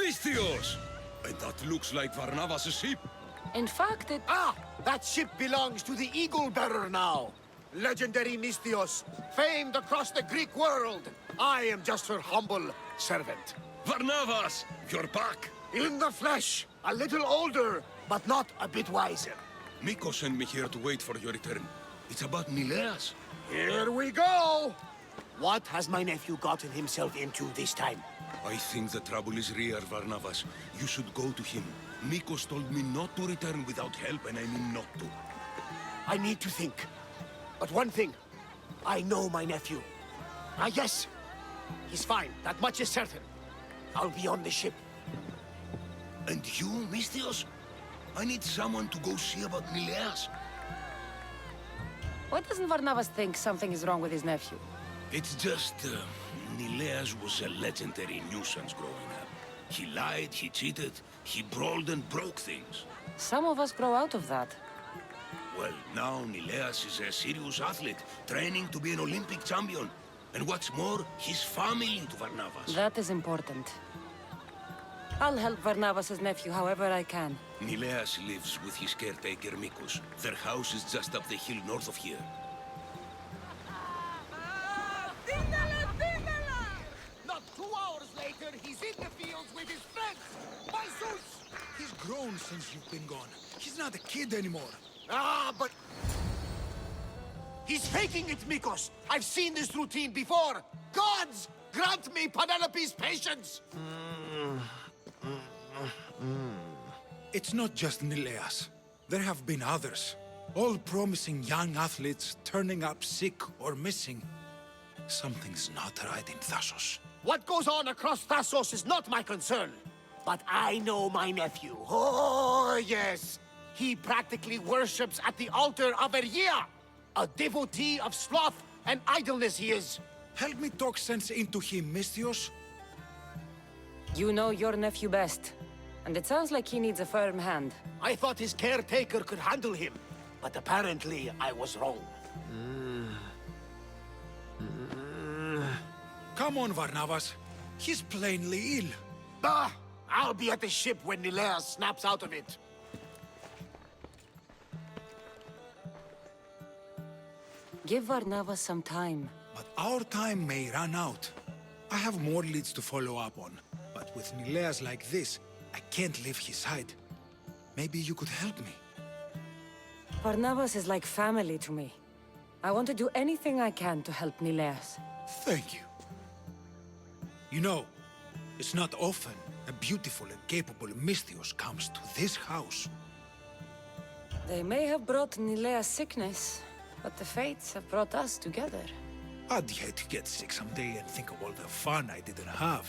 Misthios! And that looks like Barnabas' ship. In fact, it... Ah! That ship belongs to the Eagle Bearer now. Legendary Misthios, famed across the Greek world. I am just her humble servant. Barnabas! You're back! In the flesh, a little older, but not a bit wiser. Miko sent me here to wait for your return. It's about Nileas. Here we go! What has my nephew gotten himself into this time? I think the trouble is real, Barnabas. You should go to him. Nikos told me not to return without help, and I mean not to. I need to think. But one thing, I know my nephew. Ah, yes. He's fine, that much is certain. I'll be on the ship. And you, Misthios? I need someone to go see about Nileas. Why doesn't Barnabas think something is wrong with his nephew? It's just, Nileas was a legendary nuisance growing up. He lied, he cheated, he brawled and broke things. Some of us grow out of that. Well, now Nileas is a serious athlete, training to be an Olympic champion. And what's more, he's family to Barnabas. That is important. I'll help Barnabas' nephew however I can. Nileas lives with his caretaker Mikos. Their house is just up the hill north of here. Not 2 hours later, he's in the fields with his friends! My Zeus! He's grown since you've been gone. He's not a kid anymore. Ah, but... He's faking it, Mikos! I've seen this routine before! Gods! Grant me Penelope's patience! It's not just Nileas. There have been others. All promising young athletes turning up sick or missing. Something's not right in Thassos. What goes on across Thassos is not my concern. But I know my nephew. Oh, yes! He practically worships at the altar of Ergia! A devotee of sloth and idleness he is. Help me talk sense into him, Misthios. You know your nephew best. And it sounds like he needs a firm hand. I thought his caretaker could handle him. But apparently, I was wrong. Come on, Barnabas. He's plainly ill. Bah! I'll be at the ship when Nileas snaps out of it. Give Barnabas some time. But our time may run out. I have more leads to follow up on. But with Nileas like this, I can't leave his side. Maybe you could help me. Barnabas is like family to me. I want to do anything I can to help Nileas. Thank you. You know, it's not often a beautiful and capable Misthios comes to this house. They may have brought Nileas sickness, but the fates have brought us together. I'd hate to get sick someday and think of all the fun I didn't have.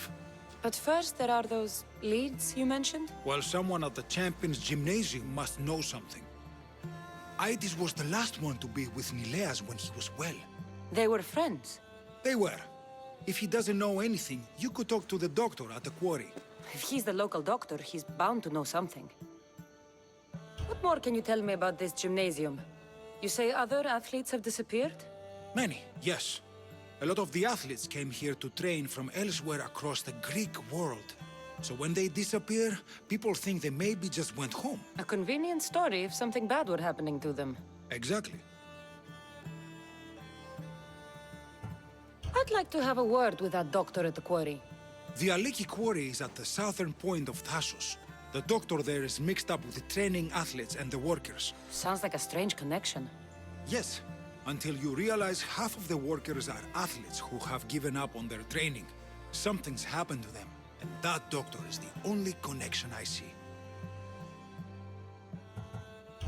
But first, there are those leads you mentioned? Well, someone at the Champions Gymnasium must know something. Aedes was the last one to be with Nileas when he was well. They were friends. They were. If he doesn't know anything, you could talk to the doctor at the quarry. If he's the local doctor, he's bound to know something. What more can you tell me about this gymnasium? You say other athletes have disappeared? Many, yes. A lot of the athletes came here to train from elsewhere across the Greek world. So when they disappear, people think they maybe just went home. A convenient story if something bad were happening to them. Exactly. I'd like to have a word with that doctor at the quarry. The Aliki quarry is at the southern point of Thassos. The doctor there is mixed up with the training athletes and the workers. Sounds like a strange connection. Yes, until you realize half of the workers are athletes who have given up on their training. Something's happened to them, and that doctor is the only connection I see.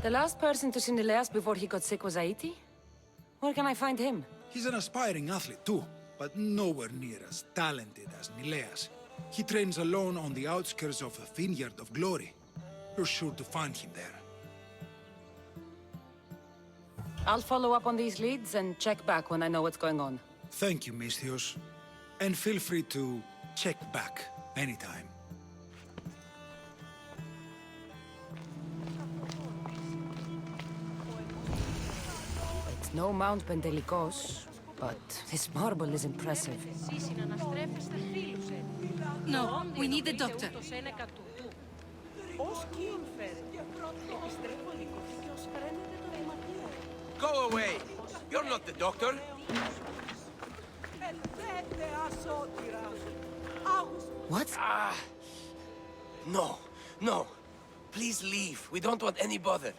The last person to see Nileas before he got sick was Aiti? Where can I find him? He's an aspiring athlete too, but nowhere near as talented as Nileas. He trains alone on the outskirts of the Vineyard of Glory. You're sure to find him there. I'll follow up on these leads and check back when I know what's going on. Thank you, Misthios. And feel free to check back anytime. It's no Mount Pentelikos, but this marble is impressive. No, we need the doctor. Go away! You're not the doctor! What? No, no. Please leave. We don't want any bother.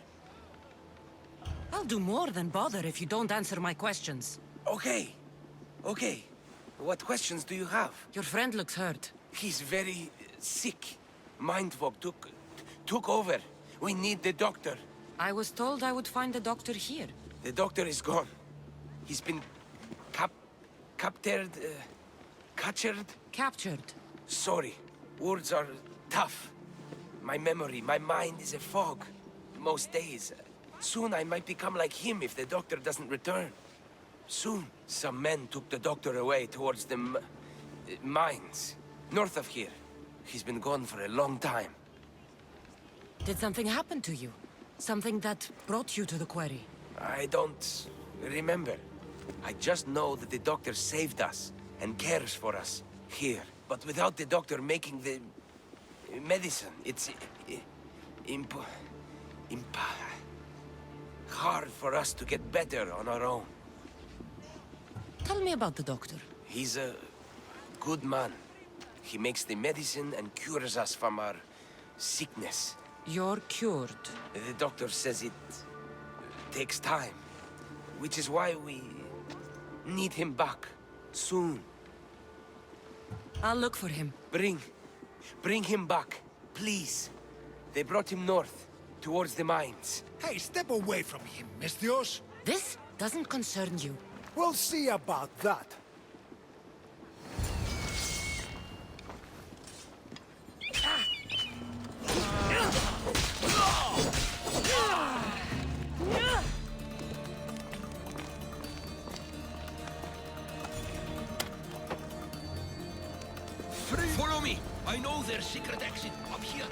I'll do more than bother if you don't answer my questions. Okay. Okay. What questions do you have? Your friend looks hurt. He's very sick. Mind fog took over. We need the doctor. I was told I would find the doctor here. The doctor is gone. He's been captured. Captured. Sorry. Words are tough. My memory, my mind is a fog. Most days. Soon I might become like him if the doctor doesn't return. Soon. Some men took the doctor away towards the mines. North of here. He's been gone for a long time. Did something happen to you? Something that brought you to the quarry? I don't remember. I just know that the doctor saved us and cares for us here. But without the doctor making the medicine, it's hard for us to get better on our own. Tell me about the doctor. He's a good man. He makes the medicine and cures us from our sickness. You're cured. The doctor says it takes time, which is why we need him back soon. I'll look for him. Bring him back, please. They brought him north, towards the mines. Hey, step away from him, Misthios. This doesn't concern you. We'll see about that. Follow me! I know their secret exit up here.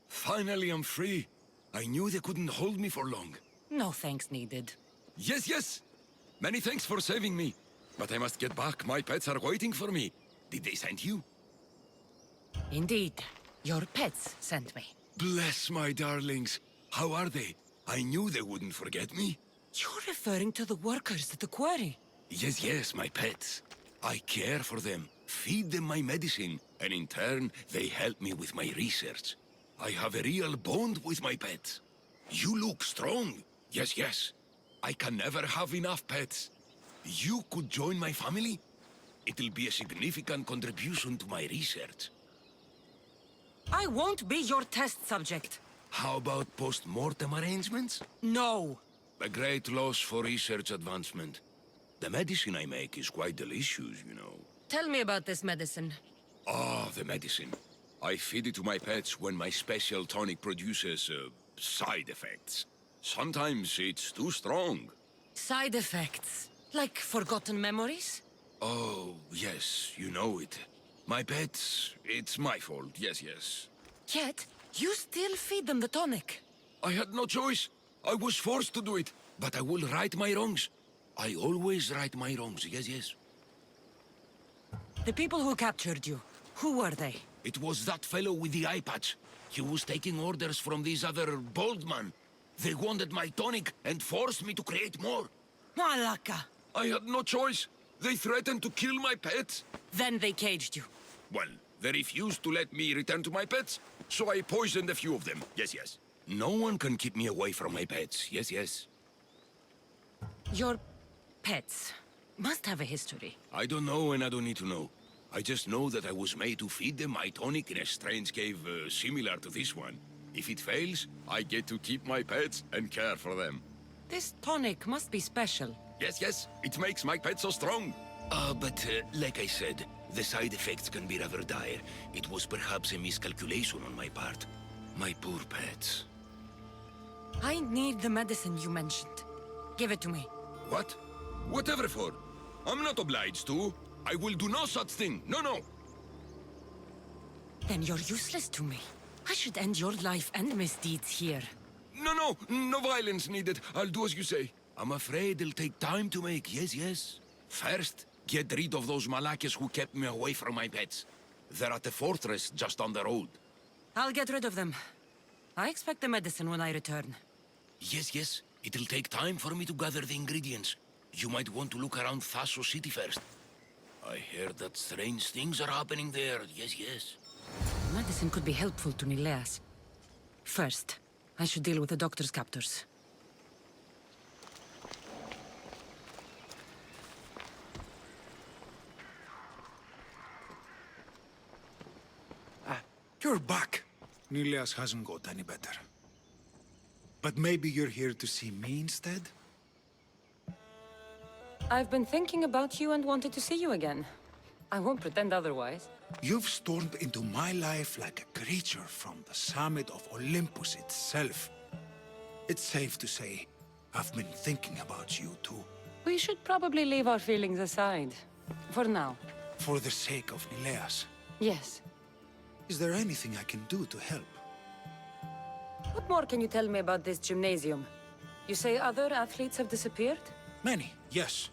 Finally, I'm free. I knew they couldn't hold me for long. No thanks needed. Yes, yes! Many thanks for saving me. But I must get back. My pets are waiting for me. Did they send you? Indeed. Your pets sent me. Bless my darlings. How are they? I knew they wouldn't forget me. You're referring to the workers at the quarry. Yes, yes, my pets. I care for them, feed them my medicine, and in turn, they help me with my research. I have a real bond with my pets. You look strong. Yes, yes. I can never have enough pets. You could join my family? It'll be a significant contribution to my research. I won't be your test subject. How about post-mortem arrangements? No. A great loss for research advancement. The medicine I make is quite delicious, you know. Tell me about this medicine. Ah, the medicine. I feed it to my pets when my special tonic produces, side effects. Sometimes it's too strong. Side effects? Like forgotten memories? Oh, yes, you know it. My pets, it's my fault, yes, yes. Yet, you still feed them the tonic. I had no choice. I was forced to do it. But I will right my wrongs. I always right my wrongs, yes, yes. The people who captured you, who were they? It was that fellow with the eye patch. He was taking orders from this other bald man. They wanted my tonic and forced me to create more. Malaka! I had no choice. They threatened to kill my pets. Then they caged you. Well, they refused to let me return to my pets, so I poisoned a few of them. Yes, yes. No one can keep me away from my pets. Yes, yes. Your pets must have a history. I don't know and I don't need to know. I just know that I was made to feed them my tonic in a strange cave similar to this one. If it fails, I get to keep my pets and care for them. This tonic must be special. Yes, yes, it makes my pets so strong. But like I said, the side effects can be rather dire. It was perhaps a miscalculation on my part. My poor pets. I need the medicine you mentioned. Give it to me. What? Whatever for. I'm not obliged to. I will do no such thing. No, no. Then you're useless to me. I should end your life and misdeeds here. No, no violence needed. I'll do as you say. I'm afraid it'll take time to make. Yes. First, get rid of those Malakas who kept me away from my pets. They're at the fortress just on the road. I'll get rid of them. I expect the medicine when I return. Yes. It'll take time for me to gather the ingredients. You might want to look around Thassos City first. I heard that strange things are happening there. Yes. Medicine could be helpful to Nileas. First, I should deal with the doctor's captors. You're back. Nileas hasn't got any better. But maybe you're here to see me instead? I've been thinking about you and wanted to see you again. I won't pretend otherwise. You've stormed into my life like a creature from the summit of Olympus itself. It's safe to say, I've been thinking about you too. We should probably leave our feelings aside. For now. For the sake of Nileas. Yes. Is there anything I can do to help? What more can you tell me about this gymnasium? You say other athletes have disappeared? Many, yes.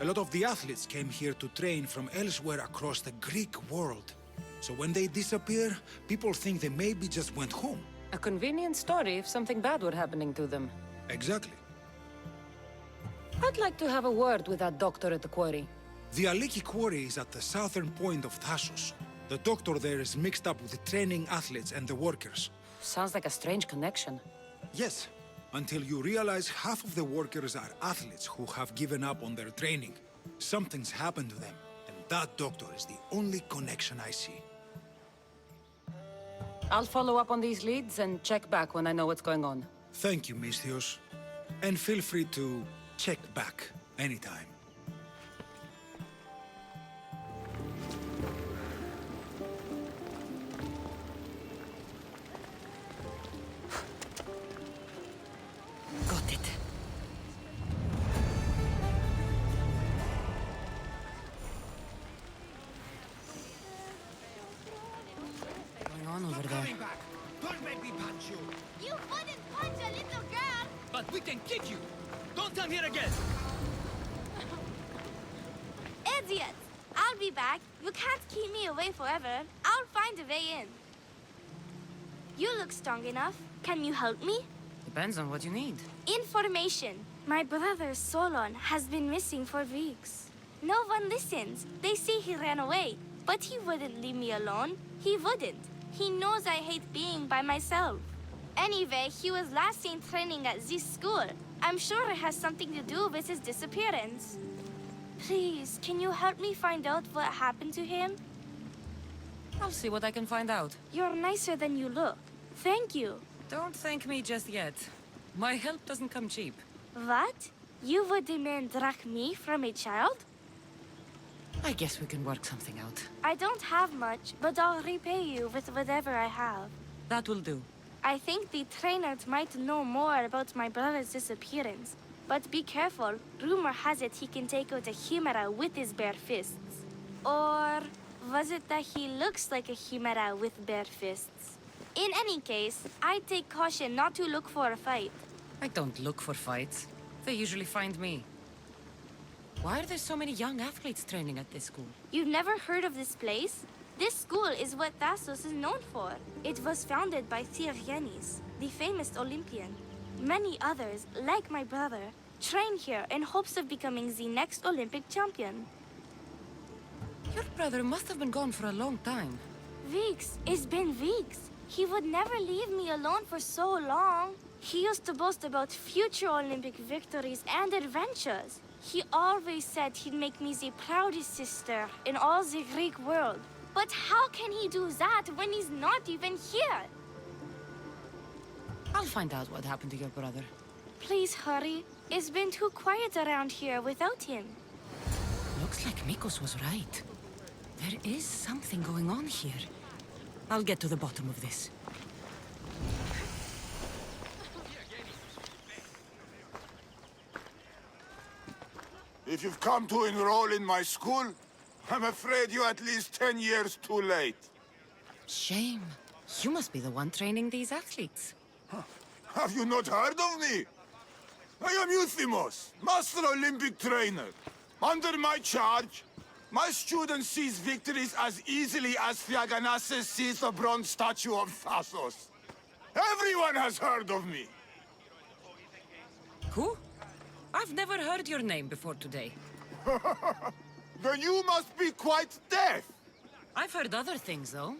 A lot of the athletes came here to train from elsewhere across the Greek world. So when they disappear, people think they maybe just went home. A convenient story if something bad were happening to them. Exactly. I'd like to have a word with that doctor at the quarry. The Aliki quarry is at the southern point of Thassos. The doctor there is mixed up with the training athletes and the workers. Sounds like a strange connection. Yes, until you realize half of the workers are athletes who have given up on their training. Something's happened to them, and that doctor is the only connection I see. I'll follow up on these leads and check back when I know what's going on. Thank you, Misthios. And feel free to check back anytime. Got it. What's going on over there? Don't make me punch you! You wouldn't punch a little girl! But we can kick you! Don't come here again! Idiots! I'll be back. You can't keep me away forever. I'll find a way in. You look strong enough. Can you help me? Depends on what you need. Information. My brother Solon has been missing for weeks. No one listens. They say he ran away. But he wouldn't leave me alone. He wouldn't. He knows I hate being by myself. Anyway, he was last seen training at this school. I'm sure it has something to do with his disappearance. Please, can you help me find out what happened to him? I'll see what I can find out. You're nicer than you look. Thank you. Don't thank me just yet. My help doesn't come cheap. What? You would demand drachmi from a child? I guess we can work something out. I don't have much, but I'll repay you with whatever I have. That will do. I think the trainers might know more about my brother's disappearance. But be careful. Rumor has it he can take out a chimera with his bare fists. Or was it that he looks like a chimera with bare fists? In any case, I take caution not to look for a fight. I don't look for fights. They usually find me. Why are there so many young athletes training at this school? You've never heard of this place? This school is what Thassos is known for. It was founded by Theogenes, the famous Olympian. Many others, like my brother, train here in hopes of becoming the next Olympic champion. Your brother must have been gone for a long time. Weeks. It's been weeks. He would never leave me alone for so long. He used to boast about future Olympic victories and adventures. He always said he'd make me the proudest sister in all the Greek world. But how can he do that when he's not even here? I'll find out what happened to your brother. Please hurry. It's been too quiet around here without him. Looks like Mikos was right. There is something going on here. I'll get to the bottom of this. If you've come to enroll in my school, I'm afraid you're at least 10 years too late. Shame. You must be the one training these athletes. Have you not heard of me? I am Euthymos, Master Olympic Trainer. Under my charge, my students seize victories as easily as Theaganasses sees the bronze statue of Thasos. Everyone has heard of me. Who? I've never heard your name before today. Then you must be quite deaf. I've heard other things, though.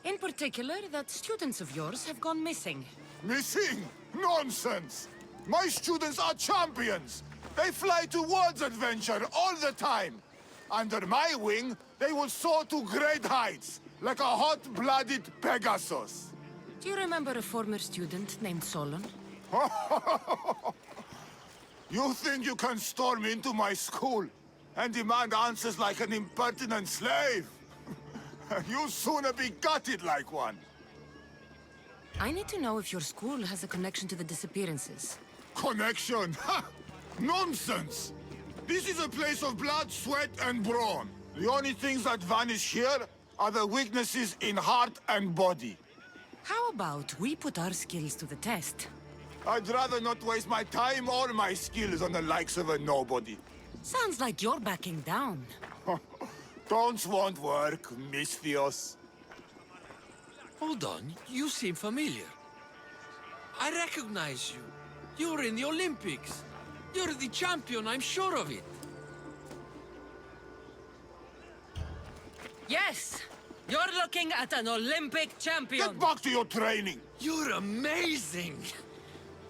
In particular, that students of yours have gone missing. Missing? Nonsense! My students are champions! They fly to world's adventure all the time! Under my wing, they will soar to great heights, like a hot-blooded Pegasus. Do you remember a former student named Solon? You think you can storm into my school and demand answers like an impertinent slave? You'll sooner be gutted like one. I need to know if your school has a connection to the disappearances. Connection? Ha! Nonsense! This is a place of blood, sweat, and brawn. The only things that vanish here are the weaknesses in heart and body. How about we put our skills to the test? I'd rather not waste my time or my skills on the likes of a nobody. Sounds like you're backing down. Don't want work, Misthios. Hold on, you seem familiar. I recognize you. You're in the Olympics. You're the champion, I'm sure of it. Yes! You're looking at an Olympic champion! Get back to your training! You're amazing!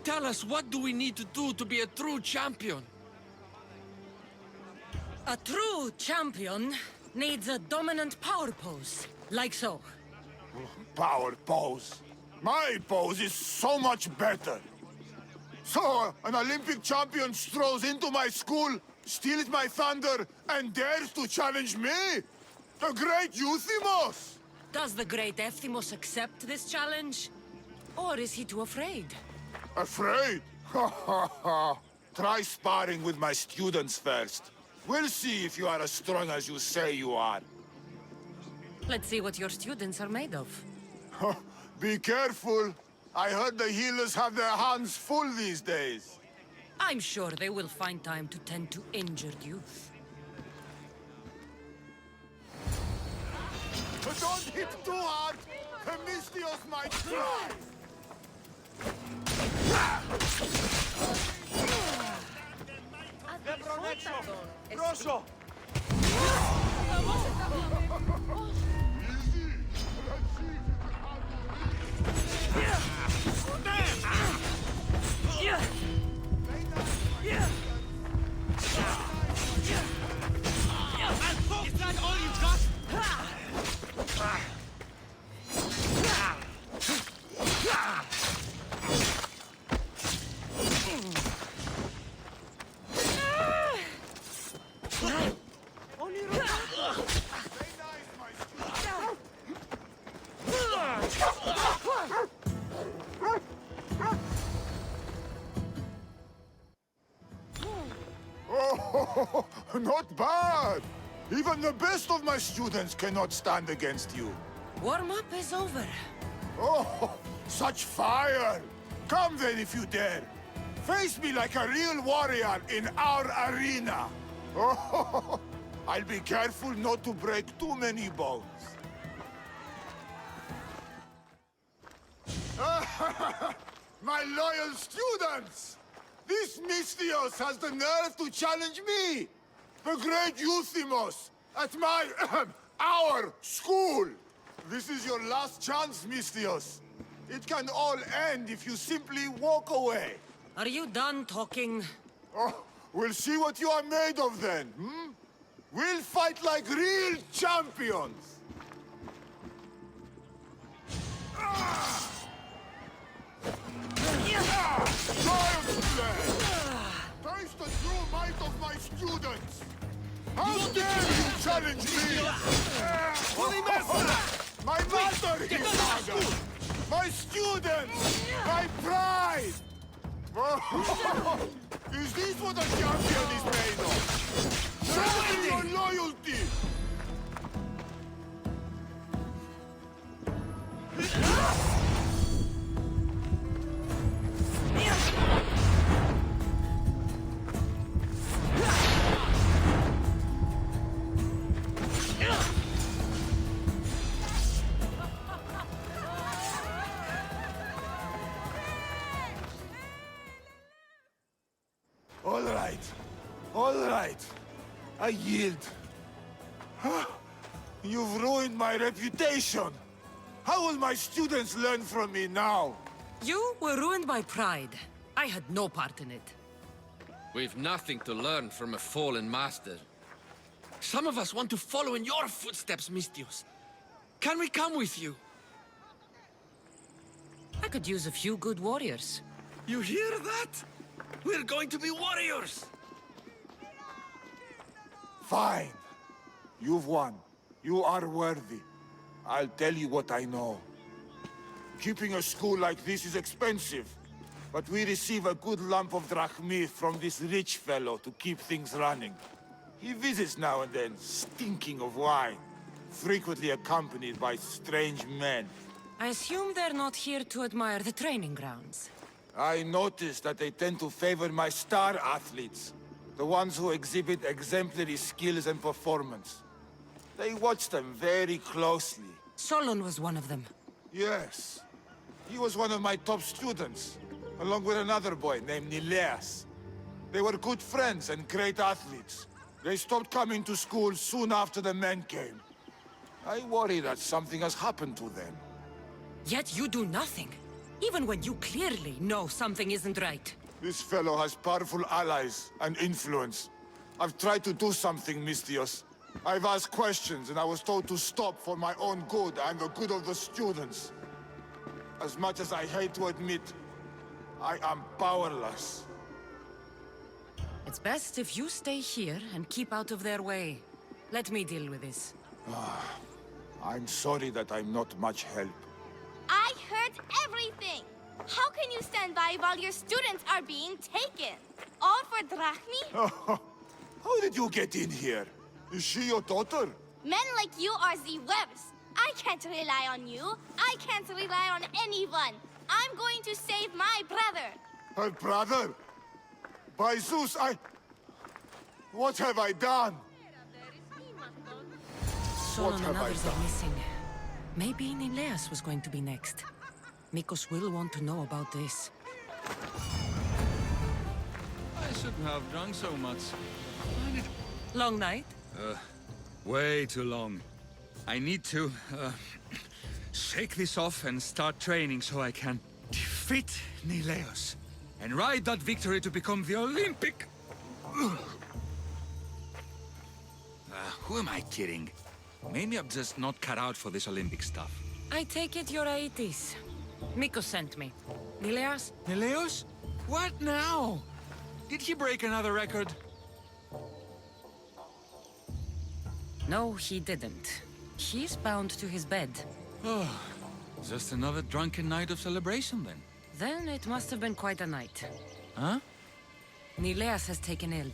Tell us, what do we need to do to be a true champion? A true champion needs a dominant power pose, like so. Power pose. My pose is so much better. So, an Olympic champion strolls into my school, steals my thunder, and dares to challenge me? The great Euthymos! Does the great Euthymos accept this challenge? Or is he too afraid? Afraid? Ha ha ha! Try sparring with my students first. We'll see if you are as strong as you say you are. Let's see what your students are made of. Be careful. I heard the healers have their hands full these days. I'm sure they will find time to tend to injured youth. But don't hit too hard! The Misthios might cry! Rosso! Is that all you've got? Oh, not bad! Even the best of my students cannot stand against you. Warm-up is over. Oh, such fire! Come then if you dare. Face me like a real warrior in our arena. Oh, I'll be careful not to break too many bones. My loyal students! This Misthios has the nerve to challenge me! The great Euthymos! At my... our school! This is your last chance, Misthios. It can all end if you simply walk away. Are you done talking? Oh, we'll see what you are made of then, hmm? We'll fight like real champions! Giant Slay! Taste the true might of my students! How dare you challenge me! My master, Kassandra! My students! My pride! Is this what a champion is made of? Show me your loyalty! All right. I yield. You've ruined my reputation. How will my students learn from me now? You were ruined by pride. I had no part in it. We've nothing to learn from a fallen master. Some of us want to follow in your footsteps, Mistios. Can we come with you? I could use a few good warriors. You hear that? We're going to be warriors! Fine. You've won. You are worthy. I'll tell you what I know. Keeping a school like this is expensive, but we receive a good lump of drachmi from this rich fellow to keep things running. He visits now and then, stinking of wine, frequently accompanied by strange men. I assume they're not here to admire the training grounds. I noticed that they tend to favor my star athletes, the ones who exhibit exemplary skills and performance. They watch them very closely. Solon was one of them. Yes. He was one of my top students, along with another boy named Nileas. They were good friends and great athletes. They stopped coming to school soon after the men came. I worry that something has happened to them. Yet you do nothing, even when you clearly know something isn't right. This fellow has powerful allies and influence. I've tried to do something, Mistios. I've asked questions, and I was told to stop for my own good and the good of the students. As much as I hate to admit, I am powerless. It's best if you stay here and keep out of their way. Let me deal with this. I'm sorry that I'm not much help. I heard everything! How can you stand by while your students are being taken? All for drachmi? How did you get in here? Is she your daughter? Men like you are the webs. I can't rely on you. I can't rely on anyone. I'm going to save my brother. Her brother? By Zeus, what have I done? Solon and have I others done? are missing. Maybe Nileas was going to be next. Mikos will want to know about this. I shouldn't have drunk so much. Long night? Way too long. I need to, shake this off and start training so I can defeat Nileos and ride that victory to become the Olympic... who am I kidding? Maybe I'm just not cut out for this Olympic stuff. I take it you're Aetis. Mikos sent me. Nileas? Nileos? What now? Did he break another record? No, he didn't. He's bound to his bed. Oh, just another drunken night of celebration then. Then it must have been quite a night. Huh? Nileas has taken ill.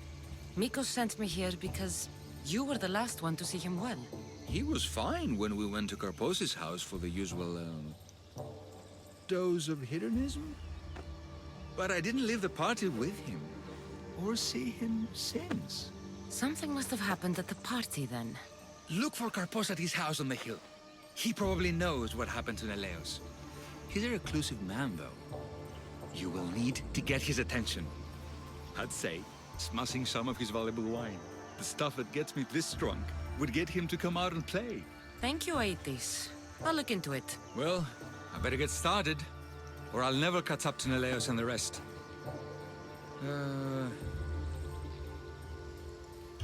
Mikos sent me here because you were the last one to see him well. He was fine when we went to Karpos's house for the usual, dose of hedonism. But I didn't leave the party with him, or see him since. Something must have happened at the party then. Look for Karpos at his house on the hill. He probably knows what happened to Neleos. He's a reclusive man, though. You will need to get his attention. I'd say, smashing some of his valuable wine. The stuff that gets me this drunk would get him to come out and play. Thank you, Aetis. I'll look into it. Well, I better get started, or I'll never catch up to Neleos and the rest.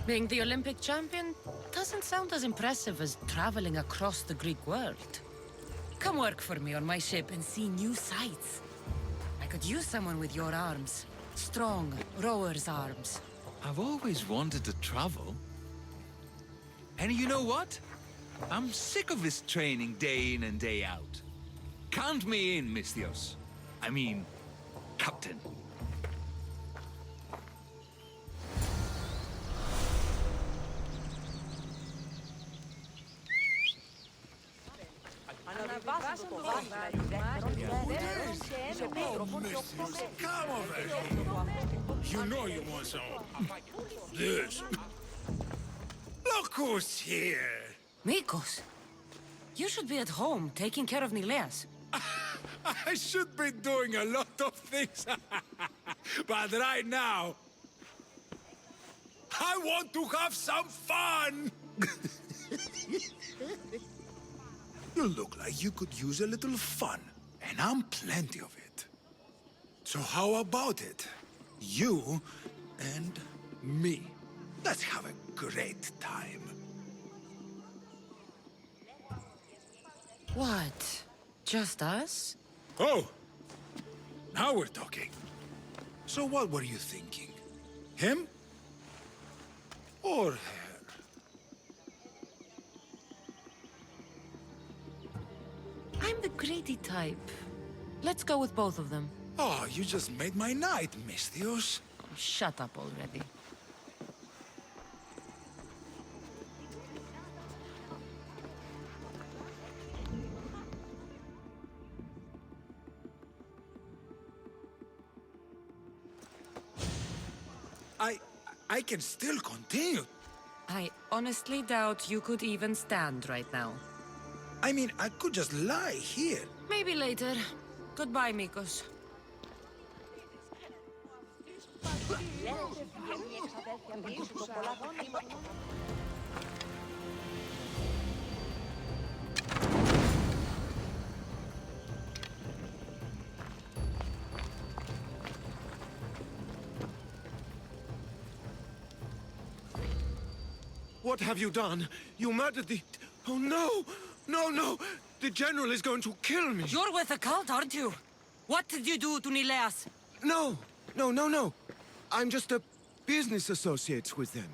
Being the Olympic champion doesn't sound as impressive as traveling across the Greek world. Come work for me on my ship and see new sights. I could use someone with your arms. Strong, rower's arms. I've always wanted to travel. And you know what? I'm sick of this training day in and day out. Count me in, Mistios. I mean, Captain. Come over here. You know you want some... this. Look who's here. Mikos, you should be at home taking care of Nileas. I should be doing a lot of things. But right now, I want to have some fun. You look like you could use a little fun, and I'm plenty of it. So how about it? You and me. Let's have a great time. What? Just us? Oh, now we're talking. So what were you thinking? Him? Or her? I'm the greedy type. Let's go with both of them. Oh, you just made my night, Misthios. Shut up already. I can still continue. I honestly doubt you could even stand right now. I mean, I could just lie here. Maybe later. Goodbye, Mikos. What have you done? You murdered the... Oh, no! No, no! The General is going to kill me! You're with the cult, aren't you? What did you do to Nileas? No! No, no, no! I'm just a business associate with them.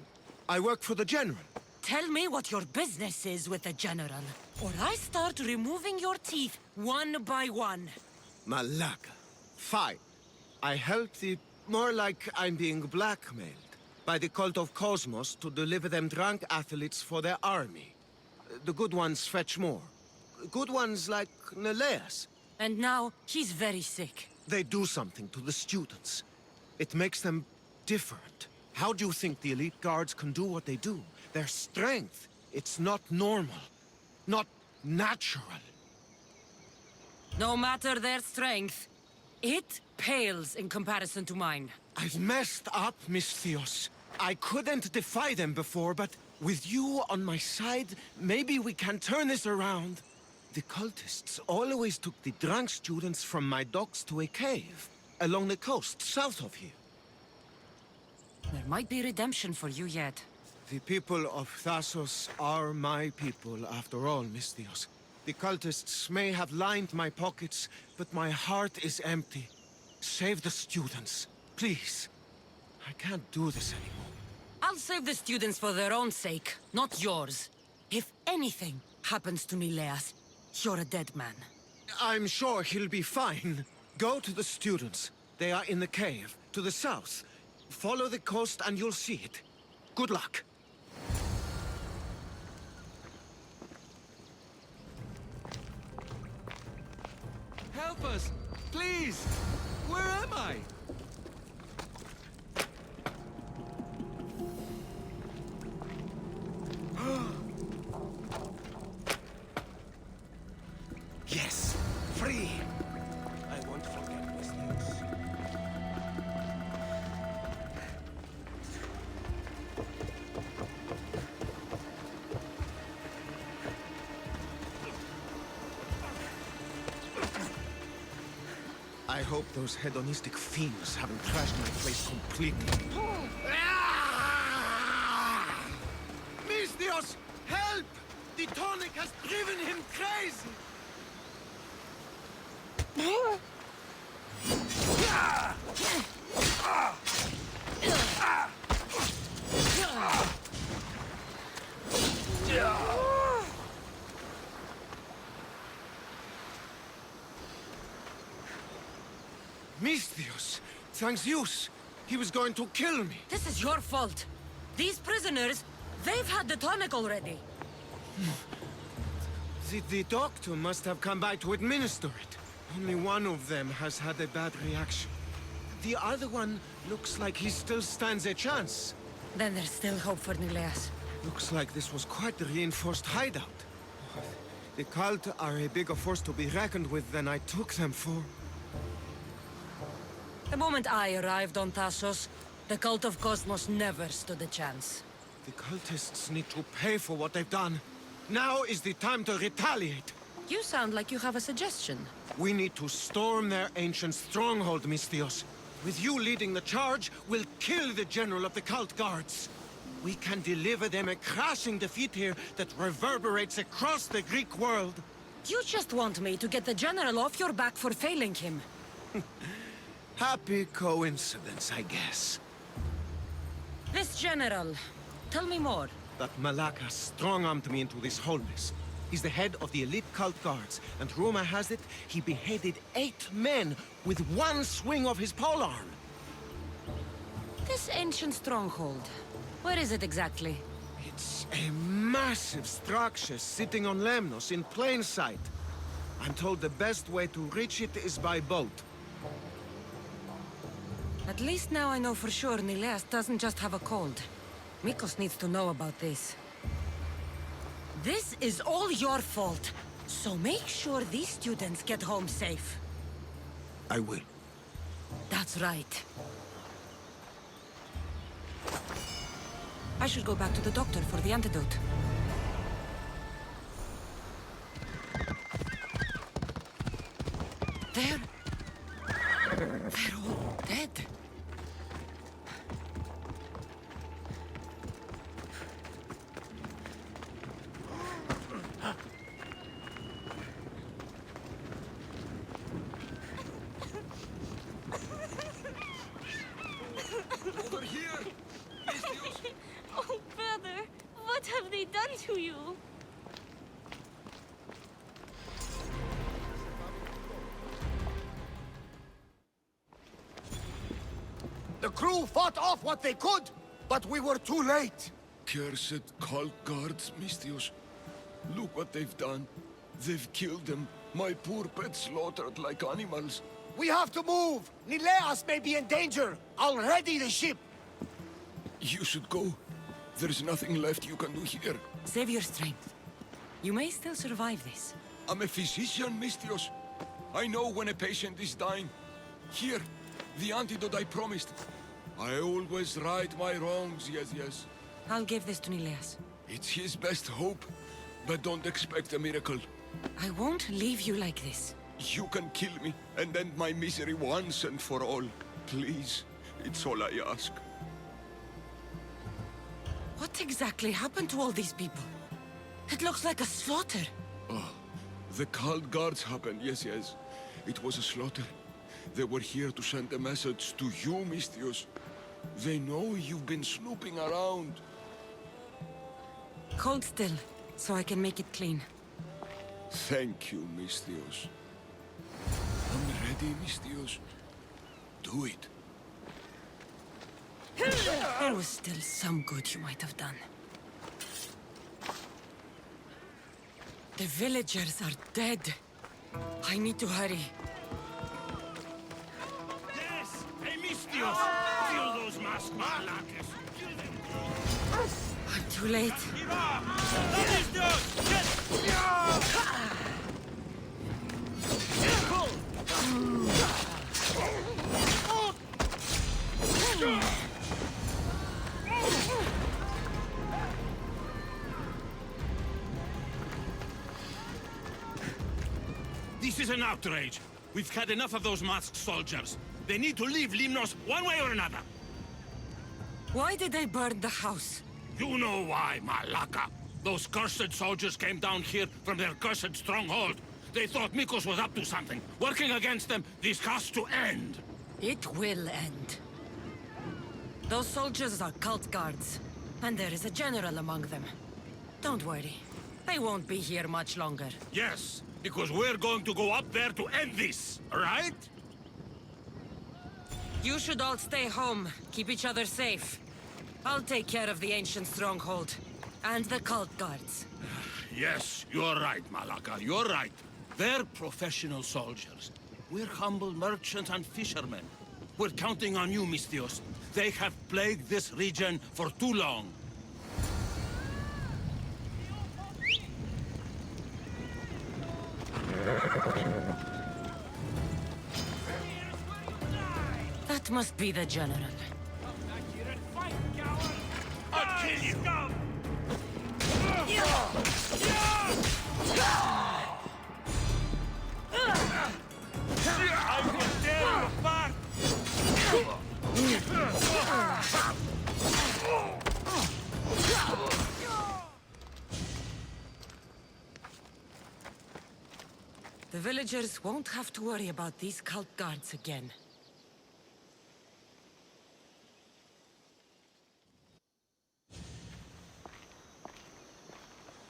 I work for the General. Tell me what your business is with the General, or I start removing your teeth one by one. Malaka. Fine. I help the... More like I'm being blackmailed by the cult of Cosmos to deliver them drunk athletes for their army. The good ones fetch more. Good ones like Nileas. And now, he's very sick. They do something to the students. It makes them different. How do you think the elite guards can do what they do? Their strength, it's not normal. Not natural. No matter their strength, it pales in comparison to mine. I've messed up, Misthios. I couldn't defy them before, but with you on my side, maybe we can turn this around. The cultists always took the drunk students from my docks to a cave, along the coast, south of here. There might be redemption for you yet. The people of Thassos are my people, after all, Misthios. The cultists may have lined my pockets, but my heart is empty. Save the students, please. I can't do this anymore. I'll save the students for their own sake, not yours. If anything happens to Nileas, you're a dead man. I'm sure he'll be fine. Go to the students. They are in the cave, to the south. Follow the coast and you'll see it. Good luck. Help us! Please! Where am I? Yes, free. I won't forget this news. I hope those hedonistic fiends haven't trashed my place completely. Misthios, help! The tonic has driven him crazy! Misthios, thanks Zeus. He was going to kill me. This is your fault. These prisoners, they've had the tonic already. The doctor must have come by to administer it. Only one of them has had a bad reaction. The other one looks like he still stands a chance. Then there's still hope for Nileas. Looks like this was quite the reinforced hideout. The cult are a bigger force to be reckoned with than I took them for. The moment I arrived on Thassos, the cult of Cosmos never stood a chance. The cultists need to pay for what they've done. Now is the time to retaliate. You sound like you have a suggestion. We need to storm their ancient stronghold, Misthios. With you leading the charge, we'll kill the general of the cult guards. We can deliver them a crashing defeat here that reverberates across the Greek world. You just want me to get the general off your back for failing him. Happy coincidence, I guess. This general, tell me more. That Malaka strong-armed me into this whole mess. He's the head of the elite cult guards, and rumor has it, he beheaded 8 men with one swing of his polearm. This ancient stronghold, where is it exactly? It's a massive structure sitting on Lemnos in plain sight. I'm told the best way to reach it is by boat. At least now I know for sure Nileas doesn't just have a cold. Mikos needs to know about this. This is all your fault. So make sure these students get home safe. I will. That's right. I should go back to the doctor for the antidote. They're all dead. Over here! Misthios! Oh, brother, what have they done to you? The crew fought off what they could, but we were too late. Cursed cult guards, Misthios. Look what they've done. They've killed them. My poor pets slaughtered like animals. We have to move! Nileas may be in danger! I'll ready the ship! You should go. There's nothing left you can do here. Save your strength. You may still survive this. I'm a physician, Misthios. I know when a patient is dying. Here, the antidote I promised. I always right my wrongs, yes. I'll give this to Nileas. It's his best hope, but don't expect a miracle. I won't leave you like this. You can kill me and end my misery once and for all. Please, it's all I ask. What exactly happened to all these people? It looks like a slaughter. Oh, the cult guards happened, yes. It was a slaughter. They were here to send a message to you, Misthios. They know you've been snooping around. Hold still, so I can make it clean. Thank you, Misthios. I'm ready, Misthios. Do it. There was still some good you might have done. The villagers are dead. I need to hurry. Yes! Hey, Misthios! Kill those masked malakas! Kill them! I'm too late. This is an outrage. We've had enough of those masked soldiers. They need to leave Limnos one way or another. Why did they burn the house? You know why, Malaka. Those cursed soldiers came down here from their cursed stronghold. They thought Mikos was up to something. Working against them, this has to end. It will end. Those soldiers are cult guards, and there is a general among them. Don't worry. They won't be here much longer. Yes, because we're going to go up there to end this, right? You should all stay home. Keep each other safe. I'll take care of the ancient stronghold. And the cult guards. Yes, you're right, Malaka, you're right. They're professional soldiers. We're humble merchants and fishermen. We're counting on you, Misthios. They have plagued this region for too long. That must be the general. I'll kill you! I will tear you apart! The villagers won't have to worry about these cult guards again.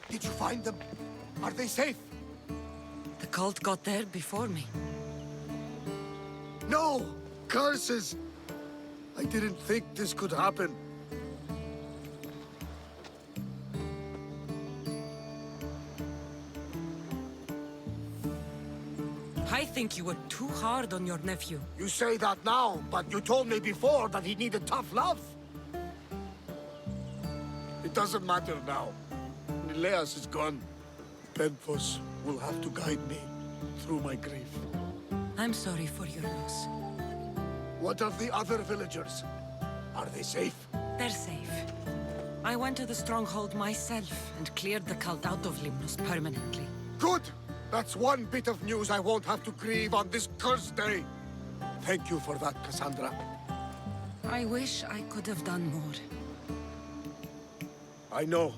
Did you find them? Are they safe? The cult got there before me. No! Curses! I didn't think this could happen. I think you were too hard on your nephew. You say that now, but you told me before that he needed tough love. It doesn't matter now. Nileas is gone. Penthos will have to guide me through my grief. I'm sorry for your loss. What of the other villagers? Are they safe? They're safe. I went to the stronghold myself and cleared the cult out of Limnos permanently. Good! That's one bit of news I won't have to grieve on this cursed day. Thank you for that, Kassandra. I wish I could have done more. I know.